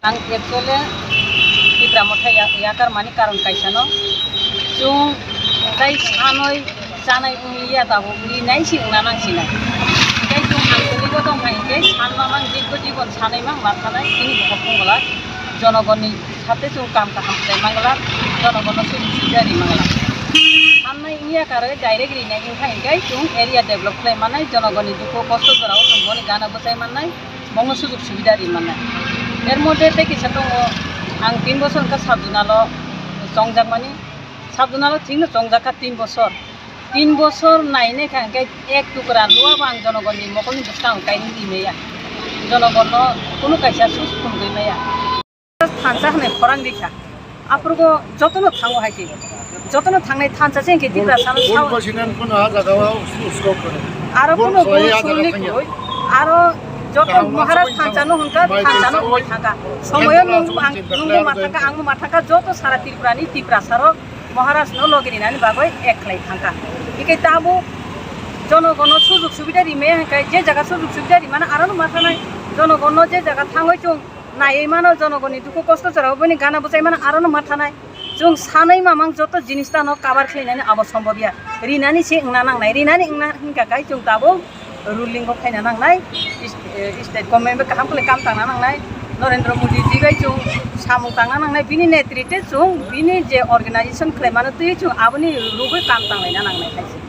आं एक्चुअली तिप्रा मथाय याकार मानि कारण कायसानो जों गाय सानै जानाय उंलिया दाबो उलिनाय सिंना नांसिनाय गाय जों आंगोलिबो दंखायो गाय सानना नां जिबो जीवन सानै मां माथानाय तिनि बखौ बुंगला जनगणनि साथे जों काम खालामनाय मांगला जनगण सुबिदारि मांगला साननाय उंलिया कारे डाइरेक्ट रिनाय उंखाय गाय जों एरिया डेभलप खालाय मानाय जनगणनि दुखु कष्ट जराव जों बनि गाना बसाय मानाय बंग सुजुग सुबिदारि मानाय एर मध्य किसा दङ आं 3 बोसोर का साबजुनाल जंजाक माने साबजुनाल थिंनो जंजाका 3 बोसोर नायने खांके एक टुकरा लुआबा आं जनगणनि मकलनि बुस्तां गायनि दिमेया जनगण कुनु कायसा सुस खुंगैमाया थांसा होनाय खरां दिखा आफोरखौ जतनो थाङो हायके जतनो थांनाय थांसा सेंके दिब्रा सानो साव कुनु जागायाव उसको करे आरो कुनु सुलनि कय आरो যত মহারাজ থানচানো হুনকা থানচানো ওই থাকা সময় নুঙ্গু মাথাকা যত সারা ত্রিপুরানি ত্রিপুরাসার মহারাজ ন লগিনানি বাগৈ একলাই থাকা ইকে তাবো জনগণ সুযোগ সুবিধা রিমে হাঙ্কাই যে জায়গা সুযোগ সুবিধা রিমানা আরো মাথা নাই জনগণ যে জায়গা থাঙ্গই চুং নাयै মানো জনগণनि दुखु कष्ट जराव बनि गाना बसाय माना आरो माथा नाय जों सानै मामां जत जिनिसता न काबार खैनानै आबो सम्भबिया रिनानि से इंना नांनाय रिनानि इंना हिंका गाय जों दाबो रुलिंग को फायना नांनाय स्टेट गवर्नमेंट बे काम काम तांना नांनाय नरेंद्र मोदी जी गाय जों सामु तांना नांनाय बिनि नेतृत्व जों बिनि जे अर्गेनाइजेशन खालामनानै जों आबोनि रुबै काम तांनायना नांनाय खायसे